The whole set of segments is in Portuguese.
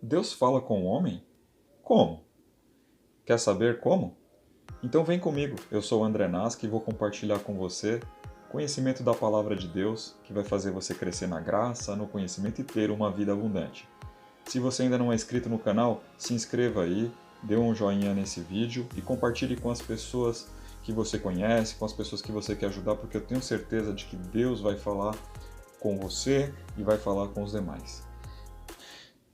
Deus fala com o homem? Como? Quer saber como? Então vem comigo, eu sou o André Nasc e vou compartilhar com você conhecimento da Palavra de Deus que vai fazer você crescer na graça, no conhecimento e ter uma vida abundante. Se você ainda não é inscrito no canal, se inscreva aí, dê um joinha nesse vídeo e compartilhe com as pessoas que você conhece, com as pessoas que você quer ajudar, porque eu tenho certeza de que Deus vai falar com você e vai falar com os demais.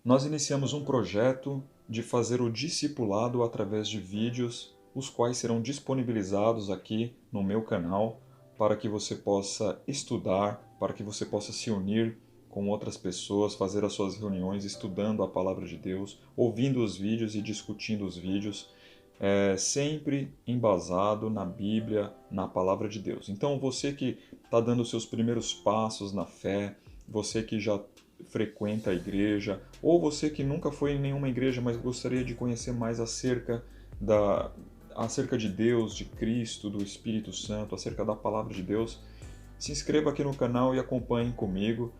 Nós iniciamos um projeto de fazer o discipulado através de vídeos, os quais serão disponibilizados aqui no meu canal para que você possa estudar, para que você possa se unir com outras pessoas, fazer as suas reuniões estudando a Palavra de Deus, ouvindo os vídeos e discutindo os vídeos, sempre embasado na Bíblia, na Palavra de Deus. Então você que está dando os seus primeiros passos na fé, você que já frequenta a igreja, ou você que nunca foi em nenhuma igreja, mas gostaria de conhecer mais acerca de Deus, de Cristo, do Espírito Santo, acerca da Palavra de Deus, se inscreva aqui no canal e acompanhe comigo.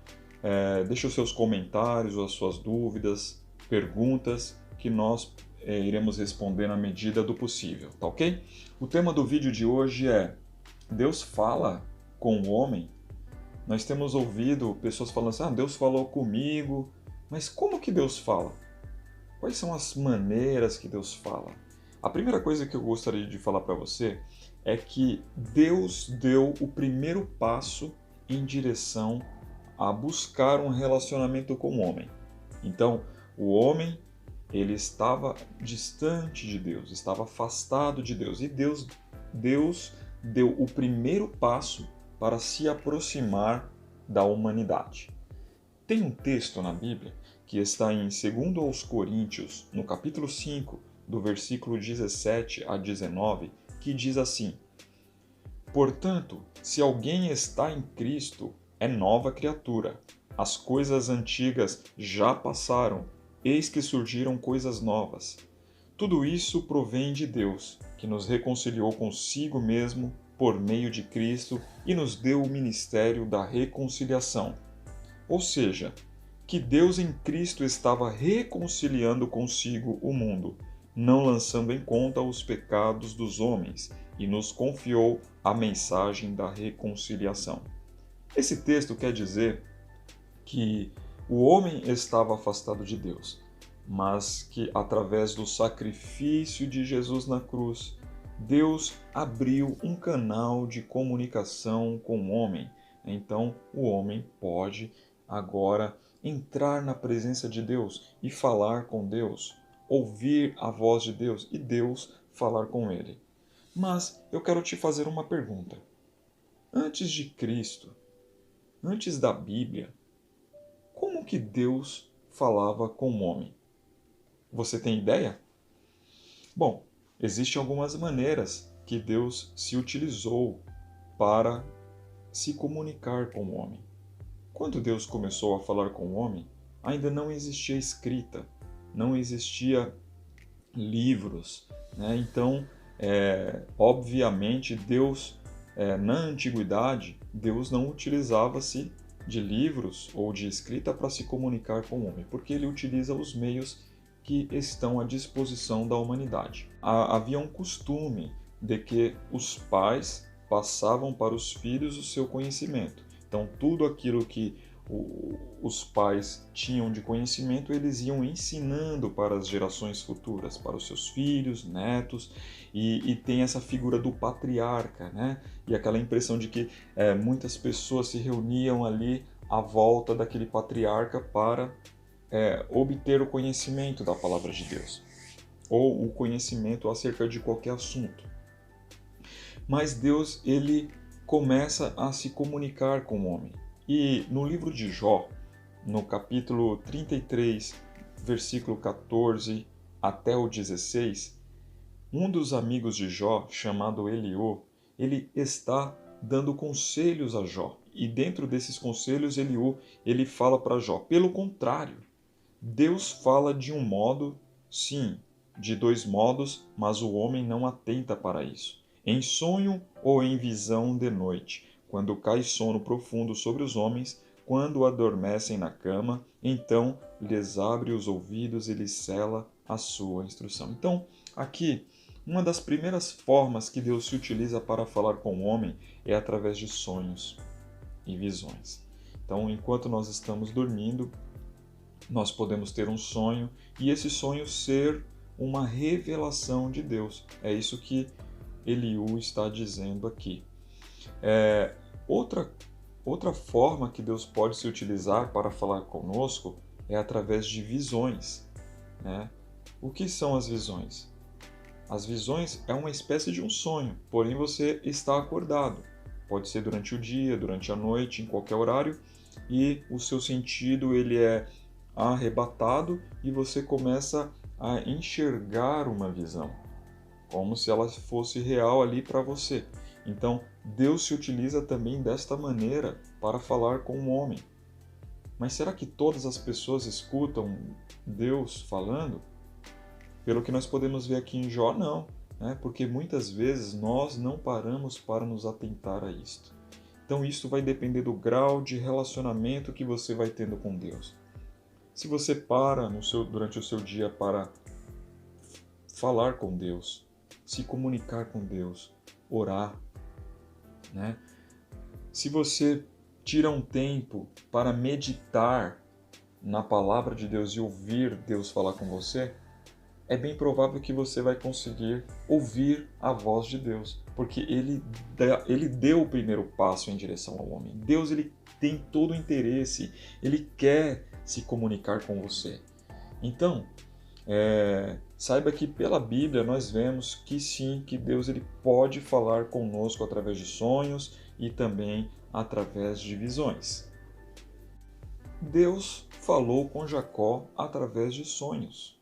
Deixe os seus comentários, as suas dúvidas, perguntas, que nós iremos responder na medida do possível, tá ok? O tema do vídeo de hoje é: Deus fala com o homem? Nós temos ouvido pessoas falando assim, Deus falou comigo, mas como que Deus fala? Quais são as maneiras que Deus fala? A primeira coisa que eu gostaria de falar para você é que Deus deu o primeiro passo em direção a buscar um relacionamento com o homem. Então, o homem, ele estava distante de Deus, estava afastado de Deus, e Deus deu o primeiro passo para se aproximar da humanidade. Tem um texto na Bíblia que está em 2 Coríntios, no capítulo 5, do versículo 17 a 19, que diz assim: Portanto, se alguém está em Cristo, é nova criatura. As coisas antigas já passaram, eis que surgiram coisas novas. Tudo isso provém de Deus, que nos reconciliou consigo mesmo por meio de Cristo e nos deu o ministério da reconciliação. Ou seja, que Deus em Cristo estava reconciliando consigo o mundo, não lançando em conta os pecados dos homens, e nos confiou a mensagem da reconciliação. Esse texto quer dizer que o homem estava afastado de Deus, mas que através do sacrifício de Jesus na cruz, Deus abriu um canal de comunicação com o homem. Então o homem pode agora entrar na presença de Deus e falar com Deus, ouvir a voz de Deus e Deus falar com ele. Mas eu quero te fazer uma pergunta. Antes de Cristo, antes da Bíblia, como que Deus falava com o homem? Você tem ideia? Bom, existem algumas maneiras que Deus se utilizou para se comunicar com o homem. Quando Deus começou a falar com o homem, ainda não existia escrita, não existia livros, né? Então, obviamente, Deus, na antiguidade, Deus não utilizava-se de livros ou de escrita para se comunicar com o homem, porque ele utiliza os meios que estão à disposição da humanidade. Havia um costume de que os pais passavam para os filhos o seu conhecimento. Então, tudo aquilo que os pais tinham de conhecimento, eles iam ensinando para as gerações futuras, para os seus filhos, netos, e tem essa figura do patriarca, né? E aquela impressão de que muitas pessoas se reuniam ali à volta daquele patriarca para obter o conhecimento da palavra de Deus, ou o conhecimento acerca de qualquer assunto. Mas Deus, ele começa a se comunicar com o homem. E no livro de Jó, no capítulo 33, versículo 14 até o 16, um dos amigos de Jó, chamado Eliú, ele está dando conselhos a Jó. E dentro desses conselhos, Eliú, ele fala para Jó: pelo contrário, Deus fala de um modo, sim, de dois modos, mas o homem não atenta para isso. Em sonho ou em visão de noite, quando cai sono profundo sobre os homens, quando adormecem na cama, então lhes abre os ouvidos e lhes cela a sua instrução. Então, aqui, uma das primeiras formas que Deus se utiliza para falar com o homem é através de sonhos e visões. Então, enquanto nós estamos dormindo, nós podemos ter um sonho e esse sonho ser uma revelação de Deus. É isso que Eliú está dizendo aqui. Outra forma que Deus pode se utilizar para falar conosco é através de visões, né? O que são as visões? As visões é uma espécie de um sonho, porém você está acordado. Pode ser durante o dia, durante a noite, em qualquer horário, e o seu sentido ele é arrebatado e você começa a enxergar uma visão, como se ela fosse real ali para você. Então, Deus se utiliza também desta maneira para falar com o homem. Mas será que todas as pessoas escutam Deus falando? Pelo que nós podemos ver aqui em Jó, não, né? Porque muitas vezes nós não paramos para nos atentar a isto. Então, isso vai depender do grau de relacionamento que você vai tendo com Deus. Se você para durante o seu dia para falar com Deus, se comunicar com Deus, orar, né? Se você tira um tempo para meditar na palavra de Deus e ouvir Deus falar com você, é bem provável que você vai conseguir ouvir a voz de Deus, porque ele deu o primeiro passo em direção ao homem. Deus ele tem todo o interesse, ele quer se comunicar com você. Então, saiba que pela Bíblia nós vemos que sim, que Deus ele pode falar conosco através de sonhos e também através de visões. Deus falou com Jacó através de sonhos.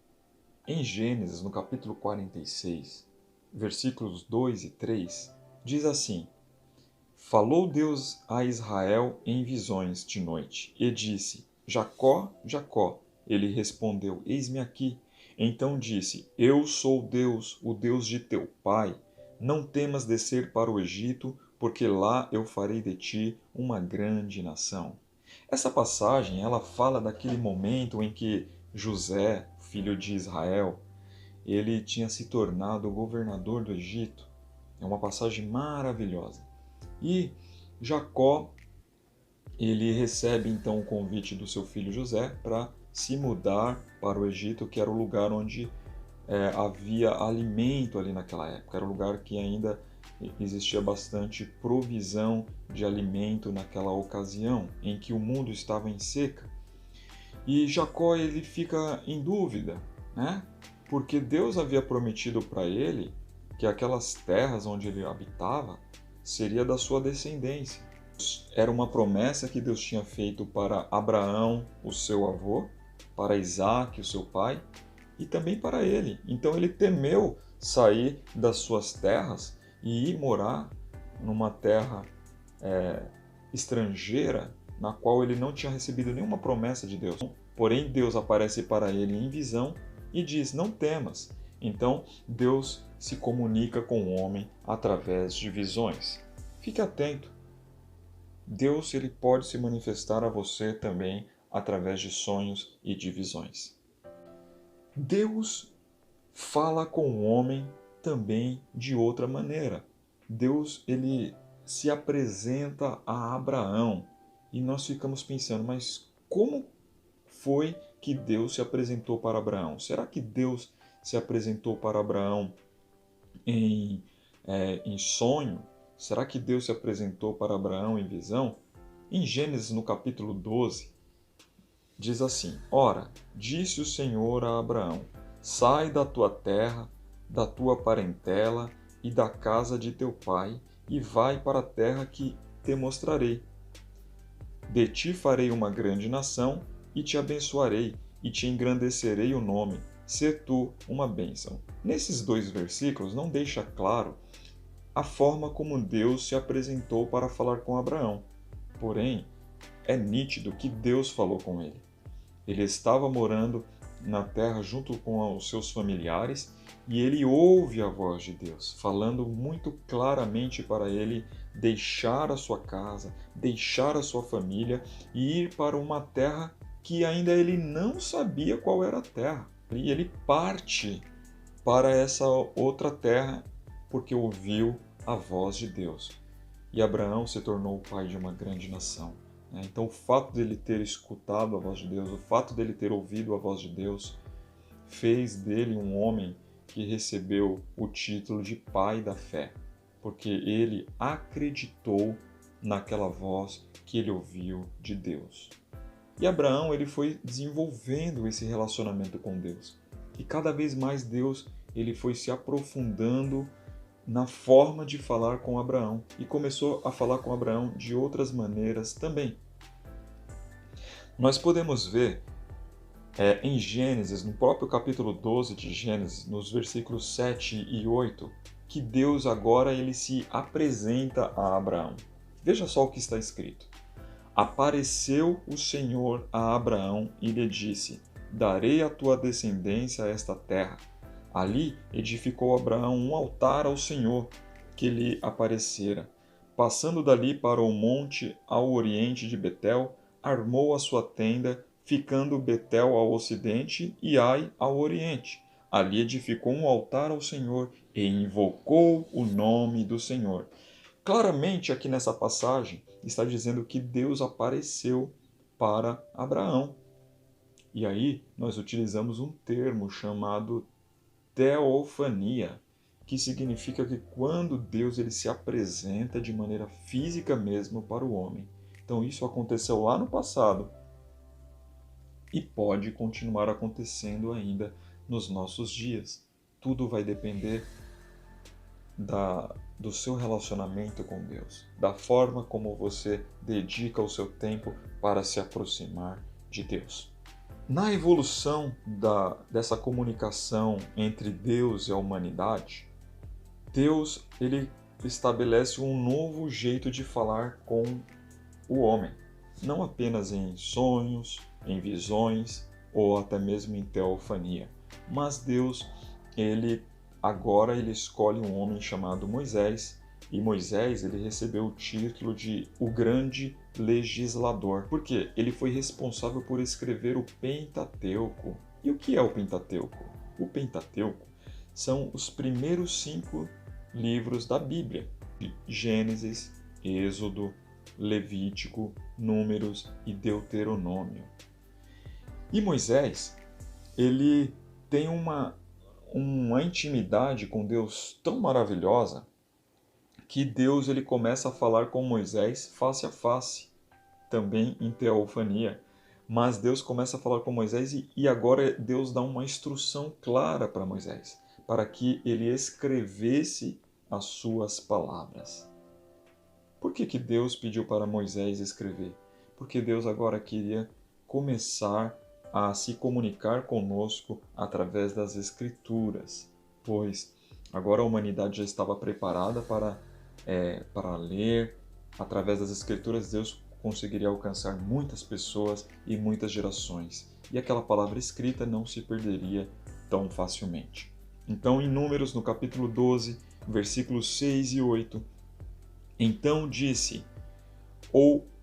Em Gênesis, no capítulo 46, versículos 2 e 3, diz assim: Falou Deus a Israel em visões de noite, e disse: Jacó, Jacó. Ele respondeu: Eis-me aqui. Então disse: Eu sou Deus, o Deus de teu pai. Não temas descer para o Egito, porque lá eu farei de ti uma grande nação. Essa passagem, ela fala daquele momento em que José, filho de Israel, ele tinha se tornado o governador do Egito. É uma passagem maravilhosa. E Jacó, ele recebe então o convite do seu filho José para se mudar para o Egito, que era o lugar onde havia alimento ali naquela época. Era um lugar que ainda existia bastante provisão de alimento naquela ocasião, em que o mundo estava em seca. E Jacó ele fica em dúvida, né? Porque Deus havia prometido para ele que aquelas terras onde ele habitava seria da sua descendência. Era uma promessa que Deus tinha feito para Abraão, o seu avô, para Isaac, o seu pai, e também para ele. Então ele temeu sair das suas terras e ir morar numa terra estrangeira, na qual ele não tinha recebido nenhuma promessa de Deus. Porém, Deus aparece para ele em visão e diz: não temas. Então, Deus se comunica com o homem através de visões. Fique atento. Deus ele pode se manifestar a você também através de sonhos e de visões. Deus fala com o homem também de outra maneira. Deus ele se apresenta a Abraão e nós ficamos pensando, mas como foi que Deus se apresentou para Abraão? Será que Deus se apresentou para Abraão em sonho? Será que Deus se apresentou para Abraão em visão? Em Gênesis, no capítulo 12, diz assim: Ora, disse o Senhor a Abraão: Sai da tua terra, da tua parentela e da casa de teu pai, e vai para a terra que te mostrarei. De ti farei uma grande nação, e te abençoarei, e te engrandecerei o nome. Sê tu uma bênção. Nesses dois versículos não deixa claro a forma como Deus se apresentou para falar com Abraão. Porém, é nítido que Deus falou com ele. Ele estava morando na terra junto com os seus familiares e ele ouve a voz de Deus, falando muito claramente para ele deixar a sua casa, deixar a sua família e ir para uma terra que ainda ele não sabia qual era a terra. E ele parte para essa outra terra porque ouviu a voz de Deus. E Abraão se tornou o pai de uma grande nação. Então, o fato dele ter escutado a voz de Deus, o fato dele ter ouvido a voz de Deus, fez dele um homem que recebeu o título de pai da fé, porque ele acreditou naquela voz que ele ouviu de Deus. E Abraão, ele foi desenvolvendo esse relacionamento com Deus. E cada vez mais Deus, ele foi se aprofundando na forma de falar com Abraão e começou a falar com Abraão de outras maneiras também. Nós podemos ver em Gênesis, no próprio capítulo 12 de Gênesis, nos versículos 7 e 8, que Deus agora ele se apresenta a Abraão. Veja só o que está escrito. Apareceu o Senhor a Abraão e lhe disse: darei à tua descendência esta terra. Ali edificou Abraão um altar ao Senhor que lhe aparecera. Passando dali para o monte ao oriente de Betel, armou a sua tenda, ficando Betel ao ocidente e Ai ao oriente. Ali edificou um altar ao Senhor e invocou o nome do Senhor. Claramente aqui nessa passagem está dizendo que Deus apareceu para Abraão. E aí nós utilizamos um termo chamado teofania, que significa que quando Deus ele se apresenta de maneira física mesmo para o homem. Então isso aconteceu lá no passado e pode continuar acontecendo ainda nos nossos dias. Tudo vai depender do seu relacionamento com Deus, da forma como você dedica o seu tempo para se aproximar de Deus. Na evolução dessa comunicação entre Deus e a humanidade, Deus ele estabelece um novo jeito de falar com o homem, não apenas em sonhos, em visões ou até mesmo em teofania, mas Deus agora ele escolhe um homem chamado Moisés, e Moisés ele recebeu o título de o grande legislador, porque ele foi responsável por escrever o Pentateuco. E o que é o Pentateuco? O Pentateuco são os primeiros 5 livros da Bíblia: Gênesis, Êxodo, Levítico, Números e Deuteronômio. E Moisés, ele tem uma intimidade com Deus tão maravilhosa que Deus ele começa a falar com Moisés face a face, também em teofania. Mas Deus começa a falar com Moisés e agora Deus dá uma instrução clara para Moisés, para que ele escrevesse as suas palavras. Por que Deus pediu para Moisés escrever? Porque Deus agora queria começar a se comunicar conosco através das Escrituras, pois agora a humanidade já estava preparada para ler. Através das Escrituras, Deus conseguiria alcançar muitas pessoas e muitas gerações, e aquela palavra escrita não se perderia tão facilmente. Então, em Números, no capítulo 12, versículos 6 e 8, então disse: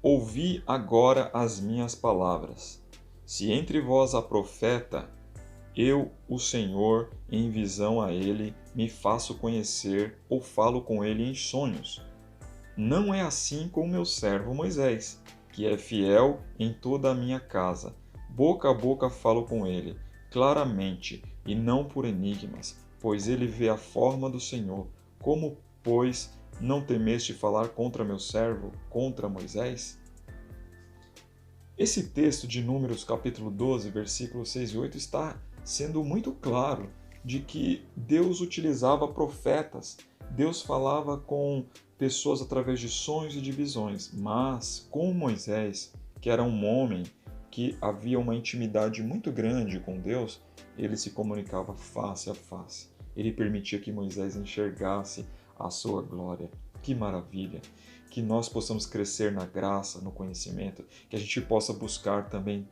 ouvi agora as minhas palavras. Se entre vós há profeta, eu, o Senhor, em visão a ele, me faço conhecer ou falo com ele em sonhos. Não é assim com o meu servo Moisés, que é fiel em toda a minha casa. Boca a boca falo com ele, claramente, e não por enigmas, pois ele vê a forma do Senhor. Como, pois, não temeste falar contra meu servo, contra Moisés? Esse texto de Números capítulo 12, versículos 6 e 8 está sendo muito claro de que Deus utilizava profetas, Deus falava com pessoas através de sonhos e de visões, mas com Moisés, que era um homem que havia uma intimidade muito grande com Deus, ele se comunicava face a face. Ele permitia que Moisés enxergasse a sua glória. Que maravilha! Que nós possamos crescer na graça, no conhecimento, que a gente possa buscar também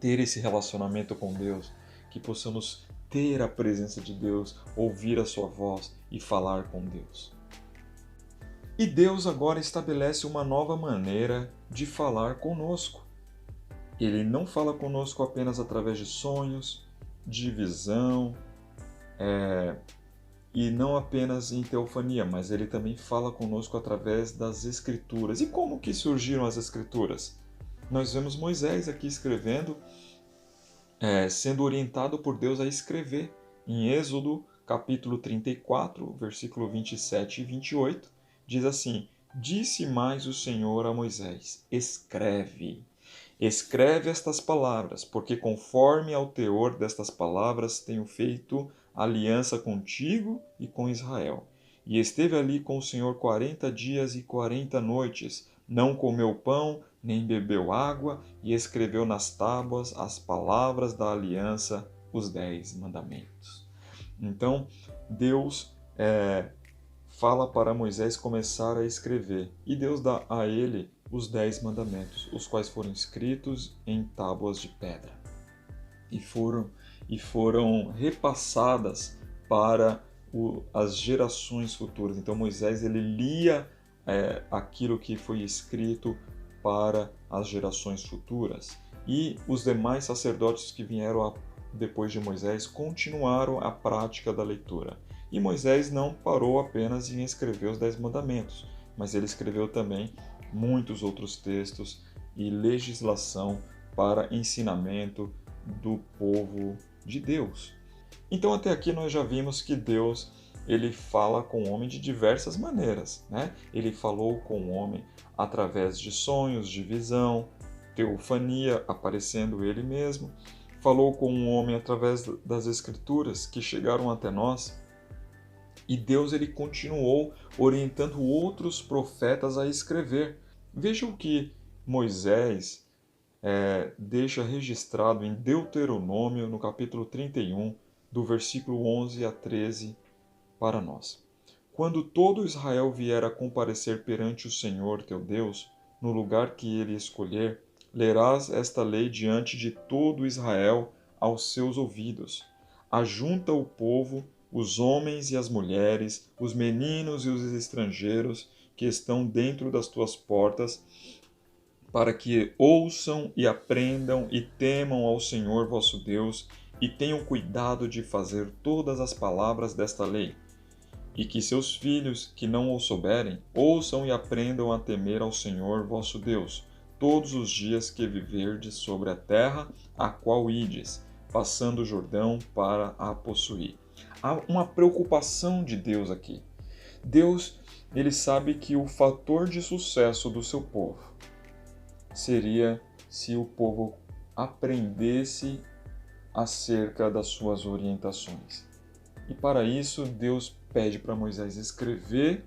ter esse relacionamento com Deus, que possamos ter a presença de Deus, ouvir a sua voz e falar com Deus. E Deus agora estabelece uma nova maneira de falar conosco. Ele não fala conosco apenas através de sonhos, de visão, e não apenas em teofania, mas ele também fala conosco através das Escrituras. E como que surgiram as Escrituras? Nós vemos Moisés aqui escrevendo, sendo orientado por Deus a escrever. Em Êxodo, capítulo 34, versículo 27 e 28, diz assim: Disse mais o Senhor a Moisés: Escreve estas palavras, porque conforme ao teor destas palavras tenho feito aliança contigo e com Israel. E esteve ali com o Senhor 40 dias e 40 noites, não comeu pão, nem bebeu água, e escreveu nas tábuas as palavras da aliança, os 10 mandamentos. Então, Deus fala para Moisés começar a escrever, e Deus dá a ele os 10 mandamentos, os quais foram escritos em tábuas de pedra e foram repassadas para as gerações futuras. Então Moisés ele lia aquilo que foi escrito para as gerações futuras, e os demais sacerdotes que vieram depois de Moisés continuaram a prática da leitura. E Moisés não parou apenas em escrever os 10 mandamentos, mas ele escreveu também muitos outros textos e legislação para ensinamento do povo de Deus. Então até aqui nós já vimos que Deus ele fala com o homem de diversas maneiras, né? Ele falou com o homem através de sonhos, de visão, teofania, aparecendo ele mesmo. Falou com o homem através das escrituras que chegaram até nós. E Deus ele continuou orientando outros profetas a escrever. Veja o que Moisés deixa registrado em Deuteronômio, no capítulo 31, do versículo 11 a 13, para nós. Quando todo Israel vier a comparecer perante o Senhor teu Deus, no lugar que ele escolher, lerás esta lei diante de todo Israel aos seus ouvidos. Ajunta o povo, os homens e as mulheres, os meninos e os estrangeiros que estão dentro das tuas portas, para que ouçam e aprendam e temam ao Senhor vosso Deus e tenham cuidado de fazer todas as palavras desta lei. E que seus filhos, que não o souberem, ouçam e aprendam a temer ao Senhor vosso Deus, todos os dias que viverdes sobre a terra a qual ides, passando o Jordão para a possuir. Há uma preocupação de Deus aqui. Deus, ele sabe que o fator de sucesso do seu povo seria se o povo aprendesse acerca das suas orientações. E para isso, Deus pede para Moisés escrever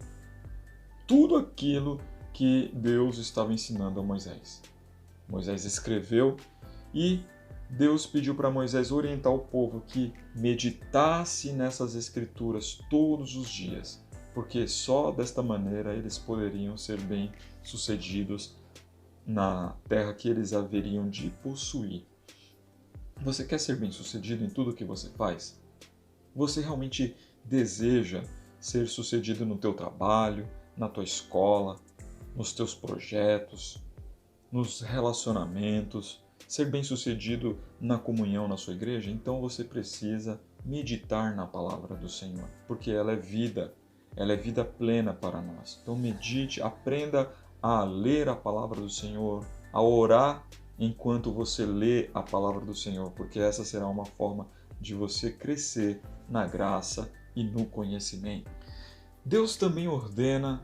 tudo aquilo que Deus estava ensinando a Moisés. Moisés escreveu e Deus pediu para Moisés orientar o povo que meditasse nessas escrituras todos os dias, porque só desta maneira eles poderiam ser bem-sucedidos na terra que eles haveriam de possuir. Você quer ser bem-sucedido em tudo que você faz? Você realmente deseja ser sucedido no teu trabalho, na tua escola, nos teus projetos, nos relacionamentos, ser bem-sucedido na comunhão na sua igreja? Então você precisa meditar na palavra do Senhor, porque ela é vida plena para nós. Então medite, aprenda a ler a palavra do Senhor, a orar enquanto você lê a palavra do Senhor, porque essa será uma forma de você crescer na graça e no conhecimento. Deus também ordena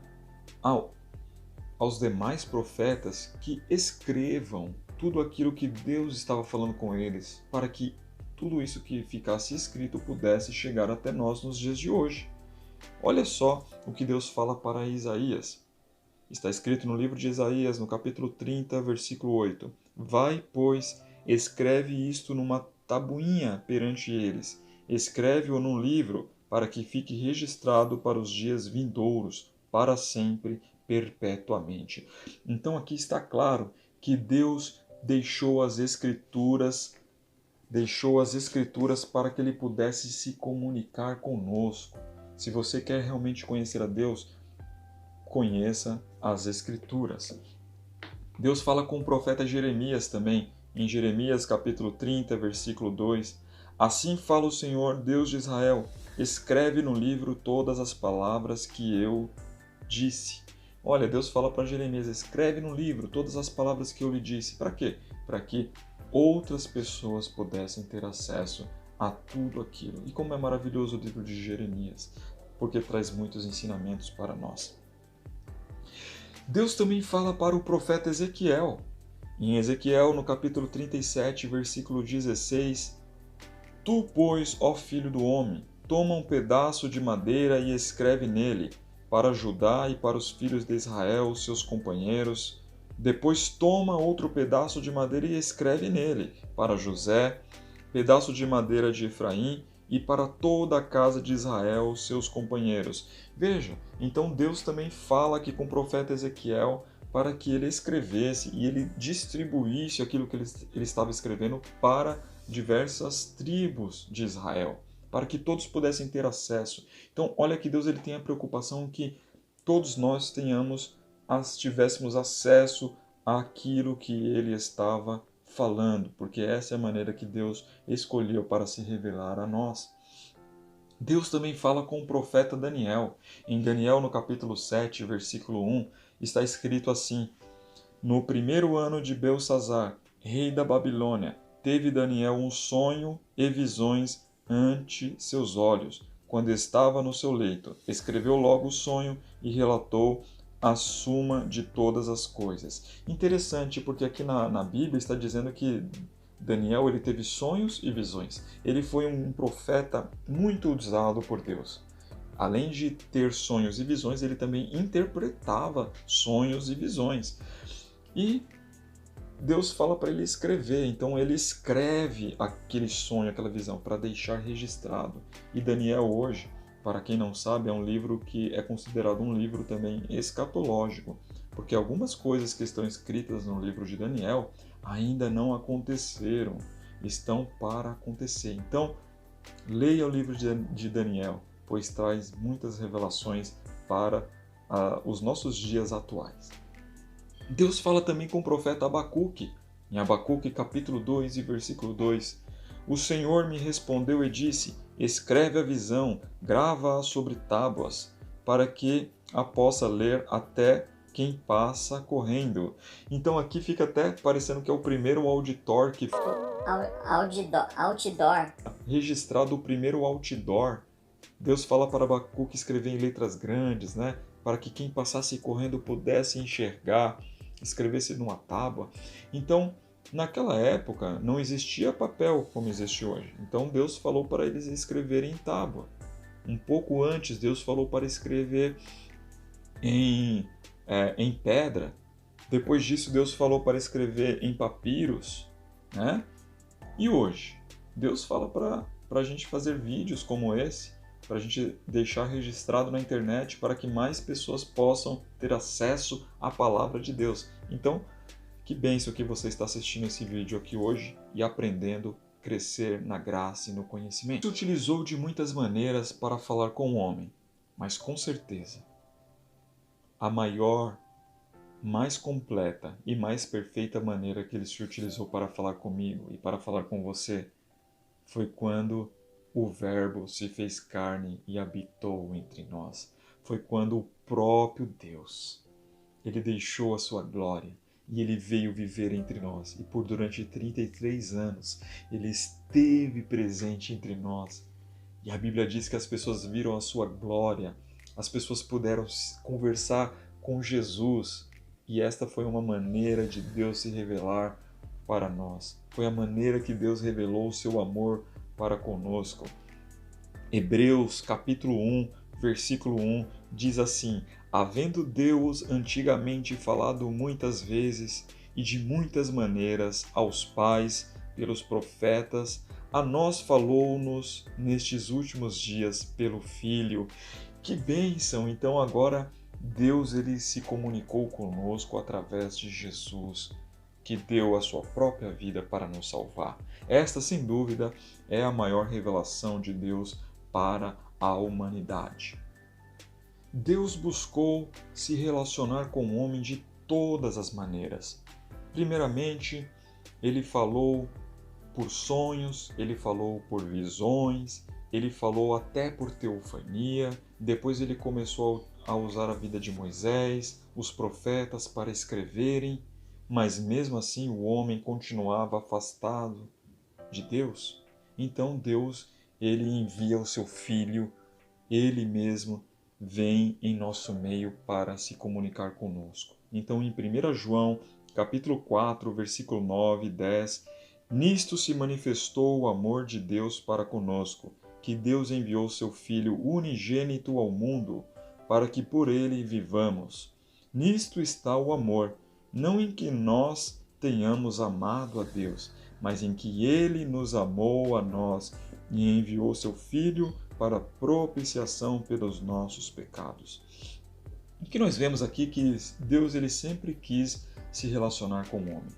aos demais profetas que escrevam tudo aquilo que Deus estava falando com eles, para que tudo isso que ficasse escrito pudesse chegar até nós nos dias de hoje. Olha só o que Deus fala para Isaías. Está escrito no livro de Isaías, no capítulo 30, versículo 8. Vai, pois, escreve isto numa tabuinha perante eles. Escreve-o num livro, para que fique registrado para os dias vindouros, para sempre, perpetuamente. Então aqui está claro que Deus deixou as Escrituras para que Ele pudesse se comunicar conosco. Se você quer realmente conhecer a Deus, conheça as Escrituras. Deus fala com o profeta Jeremias também, em Jeremias capítulo 30, versículo 2. Assim fala o Senhor, Deus de Israel, escreve no livro todas as palavras que eu disse. Olha, Deus fala para Jeremias, escreve no livro todas as palavras que eu lhe disse. Para quê? Para que outras pessoas pudessem ter acesso a tudo aquilo. E como é maravilhoso o livro de Jeremias, porque traz muitos ensinamentos para nós. Deus também fala para o profeta Ezequiel. Em Ezequiel, no capítulo 37, versículo 16, Tu, pois, ó filho do homem, toma um pedaço de madeira e escreve nele, para Judá e para os filhos de Israel, seus companheiros. Depois toma outro pedaço de madeira e escreve nele, para José, pedaço de madeira de Efraim, e para toda a casa de Israel, seus companheiros. Veja, então Deus também fala aqui com o profeta Ezequiel para que ele escrevesse e ele distribuísse aquilo que ele estava escrevendo para diversas tribos de Israel, para que todos pudessem ter acesso. Então, olha que Deus ele tem a preocupação que todos nós tivéssemos acesso àquilo que ele estava falando, porque essa é a maneira que Deus escolheu para se revelar a nós. Deus também fala com o profeta Daniel. Em Daniel, no capítulo 7, versículo 1, está escrito assim: No primeiro ano de Belsazzar, rei da Babilônia, teve Daniel um sonho e visões ante seus olhos, quando estava no seu leito. Escreveu logo o sonho e relatou a suma de todas as coisas. Interessante, porque aqui na Bíblia está dizendo que Daniel ele teve sonhos e visões. Ele foi um profeta muito usado por Deus. Além de ter sonhos e visões, ele também interpretava sonhos e visões. E Deus fala para ele escrever, então ele escreve aquele sonho, aquela visão, para deixar registrado. E Daniel hoje, para quem não sabe, é um livro que é considerado um livro também escatológico, porque algumas coisas que estão escritas no livro de Daniel ainda não aconteceram, estão para acontecer. Então, leia o livro de Daniel, pois traz muitas revelações para os nossos dias atuais. Deus fala também com o profeta Abacuque, em Abacuque capítulo 2 e versículo 2. O Senhor me respondeu e disse, escreve a visão, grava-a sobre tábuas, para que a possa ler até quem passa correndo. Então aqui fica até parecendo que é o primeiro outdoor que... Outdoor. Registrado o primeiro outdoor. Deus fala para Abacuque escrever em letras grandes, né? Para que quem passasse correndo pudesse enxergar, escrevesse numa tábua. Então, naquela época, não existia papel como existe hoje. Então, Deus falou para eles escreverem em tábua. Um pouco antes, Deus falou para escrever em pedra. Depois disso, Deus falou para escrever em papiros, né? E hoje, Deus fala para a gente fazer vídeos como esse, para a gente deixar registrado na internet para que mais pessoas possam ter acesso à palavra de Deus. Então, que bênção que você está assistindo esse vídeo aqui hoje e aprendendo a crescer na graça e no conhecimento. Ele utilizou de muitas maneiras para falar com o homem, mas com certeza a maior, mais completa e mais perfeita maneira que ele se utilizou para falar comigo e para falar com você foi quando o Verbo se fez carne e habitou entre nós. Foi quando o próprio Deus, ele deixou a sua glória e ele veio viver entre nós. E por durante 33 anos, ele esteve presente entre nós. E a Bíblia diz que as pessoas viram a sua glória, as pessoas puderam conversar com Jesus. E esta foi uma maneira de Deus se revelar para nós. Foi a maneira que Deus revelou o seu amor para conosco. Hebreus capítulo 1, versículo 1 diz assim: havendo Deus antigamente falado muitas vezes e de muitas maneiras aos pais pelos profetas, a nós falou-nos nestes últimos dias pelo Filho. Que bênção! Então agora Deus ele se comunicou conosco através de Jesus, que deu a sua própria vida para nos salvar. Esta, sem dúvida, é a maior revelação de Deus para a humanidade. Deus buscou se relacionar com o homem de todas as maneiras. Primeiramente, ele falou por sonhos, ele falou por visões, ele falou até por teofania. Depois ele começou a usar a vida de Moisés, os profetas para escreverem, mas mesmo assim o homem continuava afastado de Deus. Então Deus, ele envia o seu filho, ele mesmo vem em nosso meio para se comunicar conosco. Então em 1 João, capítulo 4, versículo 9 e 10, nisto se manifestou o amor de Deus para conosco, que Deus enviou seu Filho unigênito ao mundo, para que por ele vivamos. Nisto está o amor, não em que nós tenhamos amado a Deus, mas em que ele nos amou a nós e enviou seu Filho para propiciação pelos nossos pecados. O que nós vemos aqui é que Deus ele sempre quis se relacionar com o homem.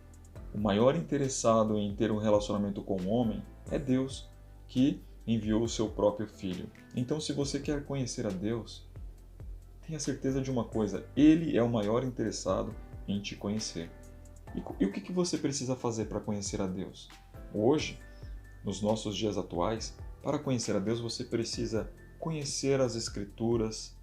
O maior interessado em ter um relacionamento com o homem é Deus, que enviou o seu próprio Filho. Então, se você quer conhecer a Deus, tenha certeza de uma coisa, Ele é o maior interessado em te conhecer. E o que você precisa fazer para conhecer a Deus? Hoje, nos nossos dias atuais, para conhecer a Deus, você precisa conhecer as Escrituras,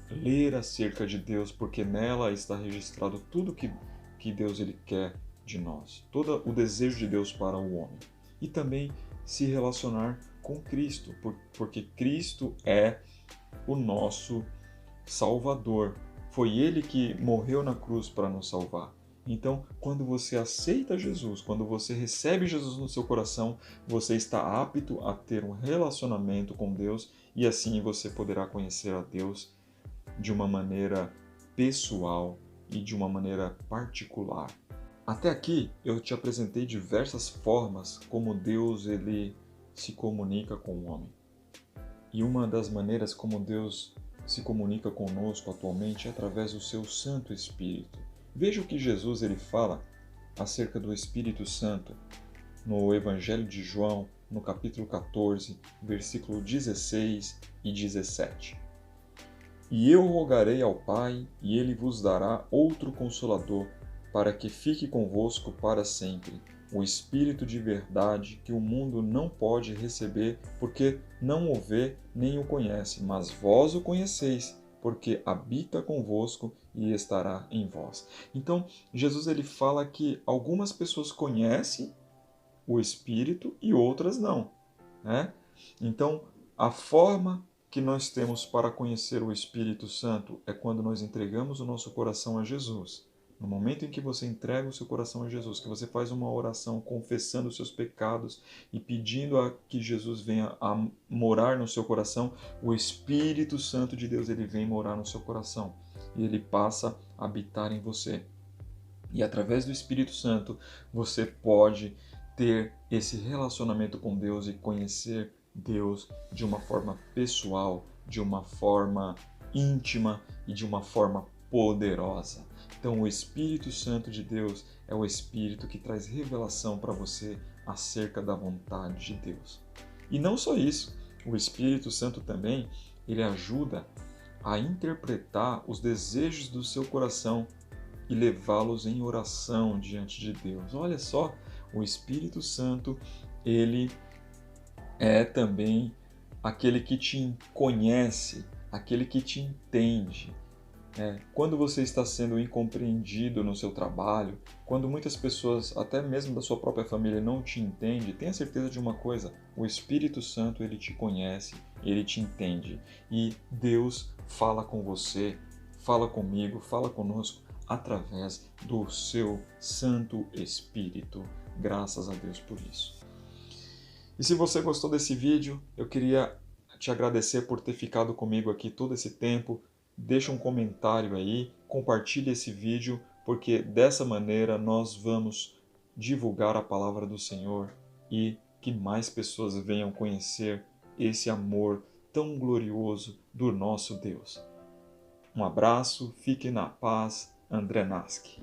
ler acerca de Deus, porque nela está registrado tudo que Deus ele quer de nós, todo o desejo de Deus para o homem. E também se relacionar com Cristo, porque Cristo é o nosso Salvador. Foi Ele que morreu na cruz para nos salvar. Então, quando você aceita Jesus, quando você recebe Jesus no seu coração, você está apto a ter um relacionamento com Deus e assim você poderá conhecer a Deus de uma maneira pessoal e de uma maneira particular. Até aqui eu te apresentei diversas formas como Deus ele se comunica com o homem. E uma das maneiras como Deus se comunica conosco atualmente é através do seu Santo Espírito. Veja o que Jesus ele fala acerca do Espírito Santo no Evangelho de João, no capítulo 14, versículo 16 e 17. E eu rogarei ao Pai, e ele vos dará outro Consolador, para que fique convosco para sempre, o Espírito de verdade que o mundo não pode receber, porque não o vê nem o conhece, mas vós o conheceis, porque habita convosco e estará em vós. Então, Jesus ele fala que algumas pessoas conhecem o Espírito e outras não, né? Então, a forma que nós temos para conhecer o Espírito Santo é quando nós entregamos o nosso coração a Jesus. No momento em que você entrega o seu coração a Jesus, que você faz uma oração confessando os seus pecados e pedindo a que Jesus venha a morar no seu coração, o Espírito Santo de Deus ele vem morar no seu coração e ele passa a habitar em você. E através do Espírito Santo você pode ter esse relacionamento com Deus e conhecer Deus de uma forma pessoal, de uma forma íntima e de uma forma poderosa. Então, o Espírito Santo de Deus é o Espírito que traz revelação para você acerca da vontade de Deus. E não só isso, o Espírito Santo também, ele ajuda a interpretar os desejos do seu coração e levá-los em oração diante de Deus. Olha só, o Espírito Santo, ele é também aquele que te conhece, aquele que te entende. Quando você está sendo incompreendido no seu trabalho, quando muitas pessoas, até mesmo da sua própria família, não te entendem, tenha certeza de uma coisa, o Espírito Santo ele te conhece, ele te entende. E Deus fala com você, fala comigo, fala conosco, através do seu Santo Espírito. Graças a Deus por isso. E se você gostou desse vídeo, eu queria te agradecer por ter ficado comigo aqui todo esse tempo. Deixa um comentário aí, compartilhe esse vídeo, porque dessa maneira nós vamos divulgar a palavra do Senhor e que mais pessoas venham conhecer esse amor tão glorioso do nosso Deus. Um abraço, fique na paz, André Nasky.